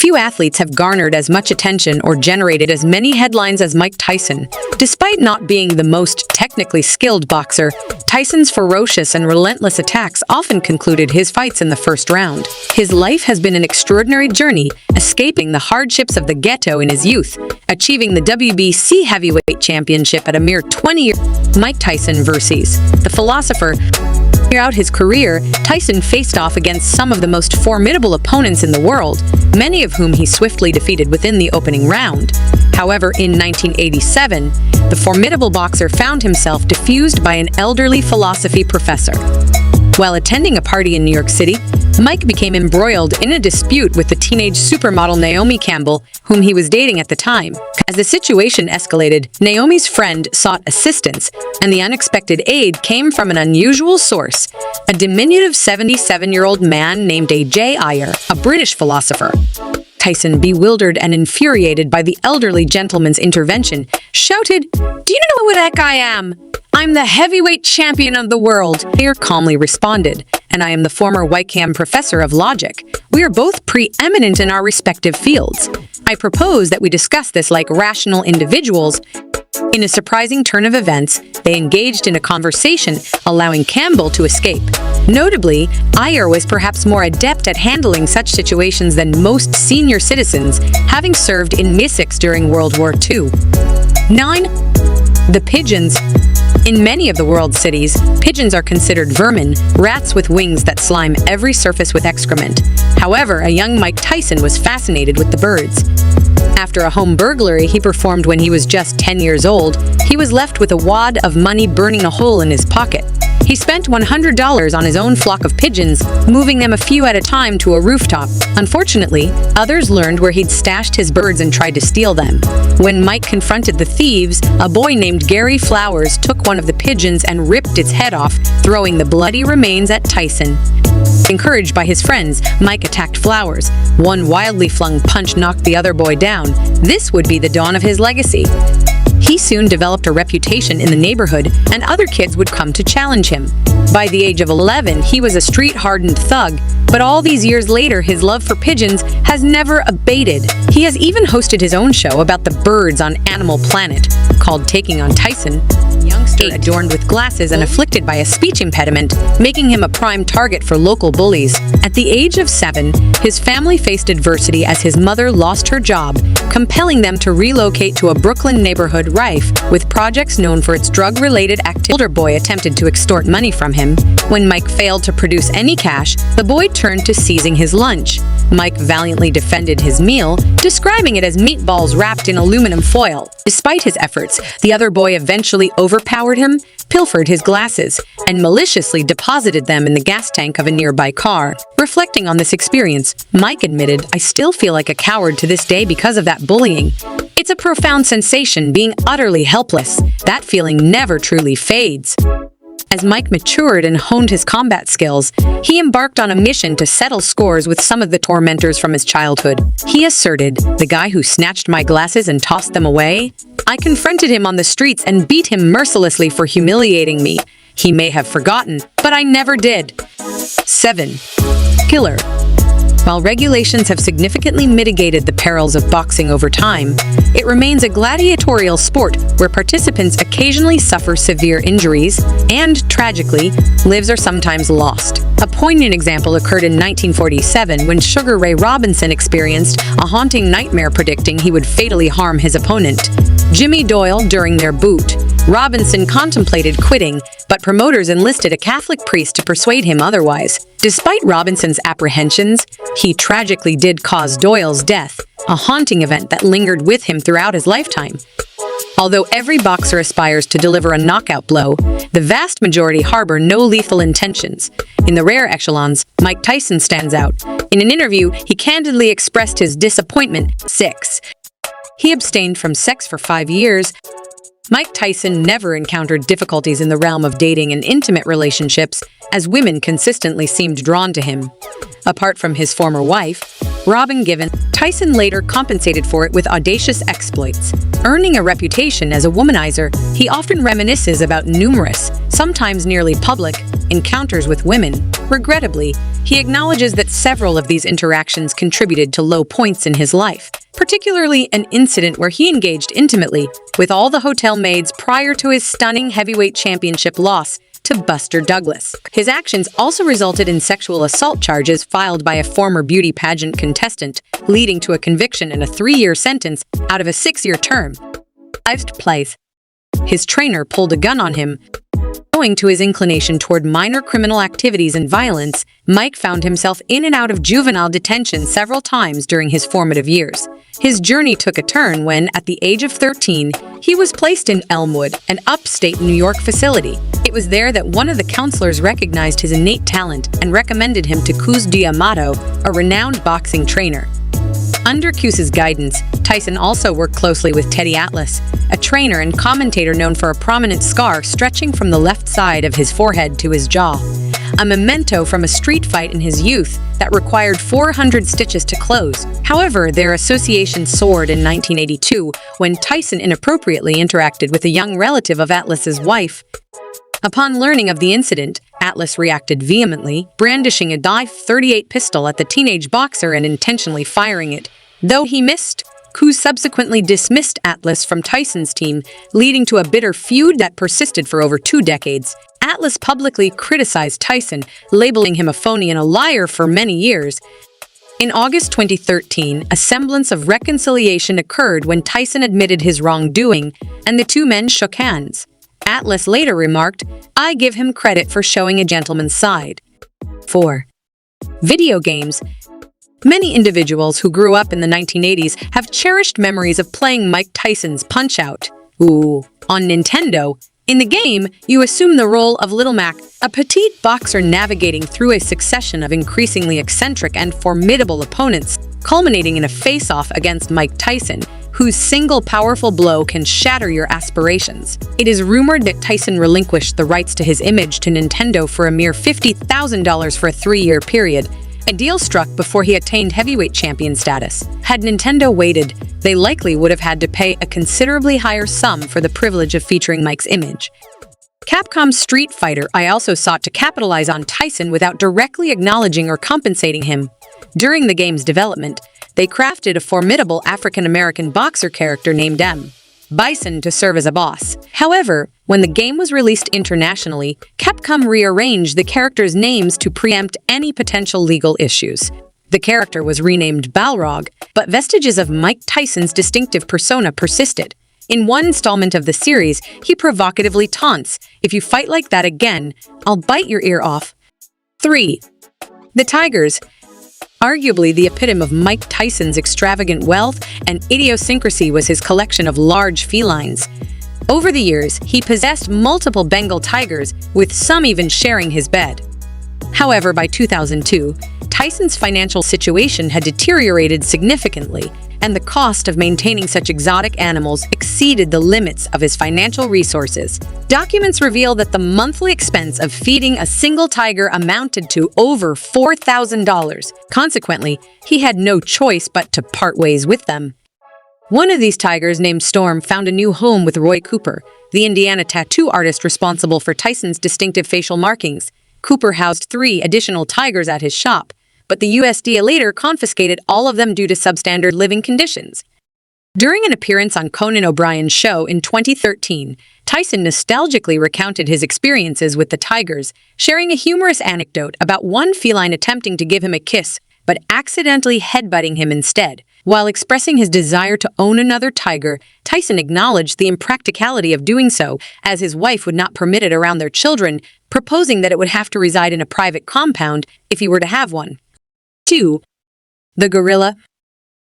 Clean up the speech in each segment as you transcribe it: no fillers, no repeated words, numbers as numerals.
few athletes have garnered as much attention or generated as many headlines as Mike Tyson. Despite not being the most technically skilled boxer, Tyson's ferocious and relentless attacks often concluded his fights in the first round. His life has been an extraordinary journey, escaping the hardships of the ghetto in his youth, achieving the WBC heavyweight championship at a mere 20 years. Mike Tyson versus the philosopher. Throughout his career, Tyson faced off against some of the most formidable opponents in the world, many of whom he swiftly defeated within the opening round. However, in 1987, the formidable boxer found himself defused by an elderly philosophy professor. While attending a party in New York City, Mike became embroiled in a dispute with the teenage supermodel Naomi Campbell, whom he was dating at the time. As the situation escalated, Naomi's friend sought assistance, and the unexpected aid came from an unusual source, a diminutive 77-year-old man named A.J. Ayer, a British philosopher. Tyson, bewildered and infuriated by the elderly gentleman's intervention, shouted, "Do you know who that guy am? I'm the heavyweight champion of the world." Ayer calmly responded, "And I am the former Wykeham professor of logic. We are both preeminent in our respective fields. I propose that we discuss this like rational individuals." In a surprising turn of events, they engaged in a conversation, allowing Campbell to escape. Notably, Ayer was perhaps more adept at handling such situations than most senior citizens, having served in Mystique during World War II. 9. The pigeons. In many of the world's cities, pigeons are considered vermin, rats with wings that slime every surface with excrement. However, a young Mike Tyson was fascinated with the birds. After a home burglary he performed when he was just 10 years old, he was left with a wad of money burning a hole in his pocket. He spent $100 on his own flock of pigeons, moving them a few at a time to a rooftop. Unfortunately, others learned where he'd stashed his birds and tried to steal them. When Mike confronted the thieves, a boy named Gary Flowers took one of the pigeons and ripped its head off, throwing the bloody remains at Tyson. Encouraged by his friends, Mike attacked Flowers. One wildly flung punch knocked the other boy down. This would be the dawn of his legacy. He soon developed a reputation in the neighborhood, and other kids would come to challenge him. By the age of 11, he was a street-hardened thug, but all these years later, his love for pigeons has never abated. He has even hosted his own show about the birds on Animal Planet, called Taking on Tyson. Youngster adorned with glasses and afflicted by a speech impediment, making him a prime target for local bullies. At the age of 7, his family faced adversity as his mother lost her job, compelling them to relocate to a Brooklyn neighborhood rife with projects known for its drug-related activity. The older boy attempted to extort money from him. When Mike failed to produce any cash, the boy turned to seizing his lunch. Mike valiantly defended his meal, describing it as meatballs wrapped in aluminum foil. Despite his efforts, the other boy eventually overpowered him, pilfered his glasses, and maliciously deposited them in the gas tank of a nearby car. Reflecting on this experience, Mike admitted, "I still feel like a coward to this day because of that bullying. It's a profound sensation being utterly helpless. That feeling never truly fades." As Mike matured and honed his combat skills, he embarked on a mission to settle scores with some of the tormentors from his childhood. He asserted, "The guy who snatched my glasses and tossed them away? I confronted him on the streets and beat him mercilessly for humiliating me. He may have forgotten, but I never did." 7. Killer. While regulations have significantly mitigated the perils of boxing over time, it remains a gladiatorial sport where participants occasionally suffer severe injuries and, tragically, lives are sometimes lost. A poignant example occurred in 1947 when Sugar Ray Robinson experienced a haunting nightmare predicting he would fatally harm his opponent, Jimmy Doyle, during their bout. Robinson contemplated quitting, but promoters enlisted a Catholic priest to persuade him otherwise. Despite Robinson's apprehensions, he tragically did cause Doyle's death, a haunting event that lingered with him throughout his lifetime. Although every boxer aspires to deliver a knockout blow, the vast majority harbor no lethal intentions. In the rare echelons, Mike Tyson stands out. In an interview, he candidly expressed his disappointment. 6. He abstained from sex for 5 years. Mike Tyson never encountered difficulties in the realm of dating and intimate relationships, as women consistently seemed drawn to him. Apart from his former wife, Robin Given, Tyson later compensated for it with audacious exploits. Earning a reputation as a womanizer, he often reminisces about numerous, sometimes nearly public, encounters with women. Regrettably, he acknowledges that several of these interactions contributed to low points in his life, particularly an incident where he engaged intimately with all the hotel maids prior to his stunning heavyweight championship loss to Buster Douglas. His actions also resulted in sexual assault charges filed by a former beauty pageant contestant, leading to a conviction and a 3-year sentence out of a 6-year term. Place. His trainer pulled a gun on him. Owing to his inclination toward minor criminal activities and violence, Mike found himself in and out of juvenile detention several times during his formative years. His journey took a turn when, at the age of 13, he was placed in Elmwood, an upstate New York facility. It was there that one of the counselors recognized his innate talent and recommended him to Cus D'Amato, a renowned boxing trainer. Under Cus's guidance, Tyson also worked closely with Teddy Atlas, a trainer and commentator known for a prominent scar stretching from the left side of his forehead to his jaw, a memento from a street fight in his youth that required 400 stitches to close. However, their association soared in 1982 when Tyson inappropriately interacted with a young relative of Atlas's wife. Upon learning of the incident, Atlas reacted vehemently, brandishing a .38 pistol at the teenage boxer and intentionally firing it. Though he missed, Cus subsequently dismissed Atlas from Tyson's team, leading to a bitter feud that persisted for over 2 decades. Atlas publicly criticized Tyson, labeling him a phony and a liar for many years. In August 2013, a semblance of reconciliation occurred when Tyson admitted his wrongdoing, and the two men shook hands. Atlas later remarked, "I give him credit for showing a gentleman's side." 4. Video games. Many individuals who grew up in the 1980s have cherished memories of playing Mike Tyson's Punch-Out! On Nintendo. In the game, you assume the role of Little Mac, a petite boxer navigating through a succession of increasingly eccentric and formidable opponents, culminating in a face-off against Mike Tyson, whose single powerful blow can shatter your aspirations. It is rumored that Tyson relinquished the rights to his image to Nintendo for a mere $50,000 for a 3-year period, a deal struck before he attained heavyweight champion status. Had Nintendo waited, they likely would have had to pay a considerably higher sum for the privilege of featuring Mike's image. Capcom's Street Fighter I also sought to capitalize on Tyson without directly acknowledging or compensating him. During the game's development, they crafted a formidable African-American boxer character named M. Bison to serve as a boss. However, when the game was released internationally, Capcom rearranged the characters' names to preempt any potential legal issues. The character was renamed Balrog, but vestiges of Mike Tyson's distinctive persona persisted. In one installment of the series, he provocatively taunts, "If you fight like that again, I'll bite your ear off." 3. The Tigers. Arguably the epitome of Mike Tyson's extravagant wealth and idiosyncrasy was his collection of large felines. Over the years, he possessed multiple Bengal tigers, with some even sharing his bed. However, by 2002, Tyson's financial situation had deteriorated significantly, and the cost of maintaining such exotic animals exceeded the limits of his financial resources. Documents reveal that the monthly expense of feeding a single tiger amounted to over $4,000. Consequently, he had no choice but to part ways with them. One of these tigers, named Storm, found a new home with Roy Cooper, the Indiana tattoo artist responsible for Tyson's distinctive facial markings. Cooper housed 3 additional tigers at his shop, but the USDA later confiscated all of them due to substandard living conditions. During an appearance on Conan O'Brien's show in 2013, Tyson nostalgically recounted his experiences with the tigers, sharing a humorous anecdote about one feline attempting to give him a kiss, but accidentally headbutting him instead. While expressing his desire to own another tiger, Tyson acknowledged the impracticality of doing so, as his wife would not permit it around their children, proposing that it would have to reside in a private compound if he were to have one. 2. The Gorilla.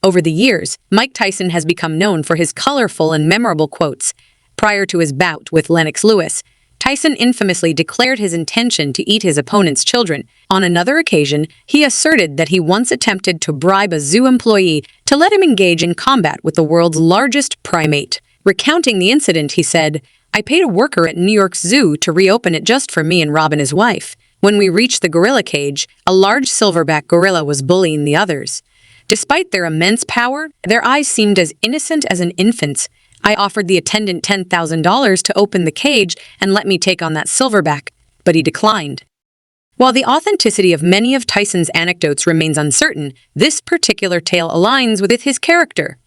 Over the years, Mike Tyson has become known for his colorful and memorable quotes. Prior to his bout with Lennox Lewis, Tyson infamously declared his intention to eat his opponent's children. On another occasion, he asserted that he once attempted to bribe a zoo employee to let him engage in combat with the world's largest primate. Recounting the incident, he said, "I paid a worker at New York's zoo to reopen it just for me and Robin, his wife. When we reached the gorilla cage, a large silverback gorilla was bullying the others. Despite their immense power, their eyes seemed as innocent as an infant's. I offered the attendant $10,000 to open the cage and let me take on that silverback. but he declined. While the authenticity of many of Tyson's anecdotes remains uncertain, this particular tale aligns with his character.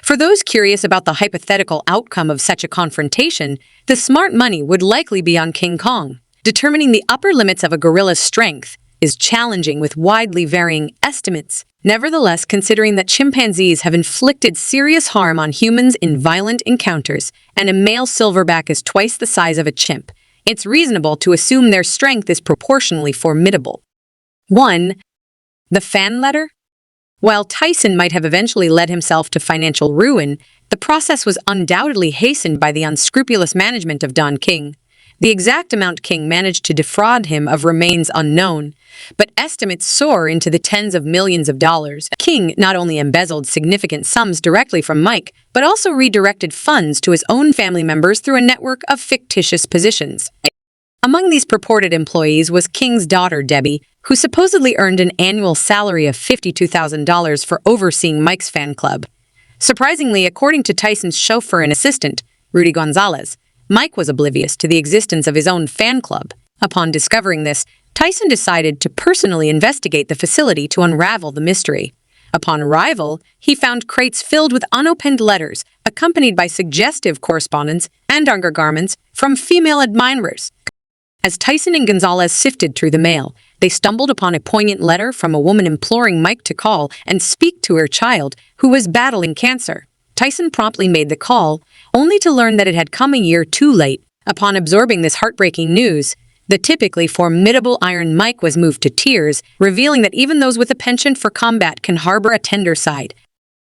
For those curious about the hypothetical outcome of such a confrontation, the smart money would likely be on King Kong. Determining the upper limits of a gorilla's strength is challenging with widely varying estimates. Nevertheless, considering that chimpanzees have inflicted serious harm on humans in violent encounters, and a male silverback is twice the size of a chimp, it's reasonable to assume their strength is proportionally formidable. 1. The fan letter? While Tyson might have eventually led himself to financial ruin, the process was undoubtedly hastened by the unscrupulous management of Don King. The exact amount King managed to defraud him of remains unknown, but estimates soar into the tens of millions of dollars. King not only embezzled significant sums directly from Mike, but also redirected funds to his own family members through a network of fictitious positions. Among these purported employees was King's daughter, Debbie, who supposedly earned an annual salary of $52,000 for overseeing Mike's fan club. Surprisingly, according to Tyson's chauffeur and assistant, Rudy Gonzalez, Mike was oblivious to the existence of his own fan club. Upon discovering this, Tyson decided to personally investigate the facility to unravel the mystery. Upon arrival, he found crates filled with unopened letters, accompanied by suggestive correspondence and undergarments from female admirers. As Tyson and Gonzalez sifted through the mail, they stumbled upon a poignant letter from a woman imploring Mike to call and speak to her child, who was battling cancer. Tyson promptly made the call, only to learn that it had come a year too late. Upon absorbing this heartbreaking news, the typically formidable Iron Mike was moved to tears, revealing that even those with a penchant for combat can harbor a tender side.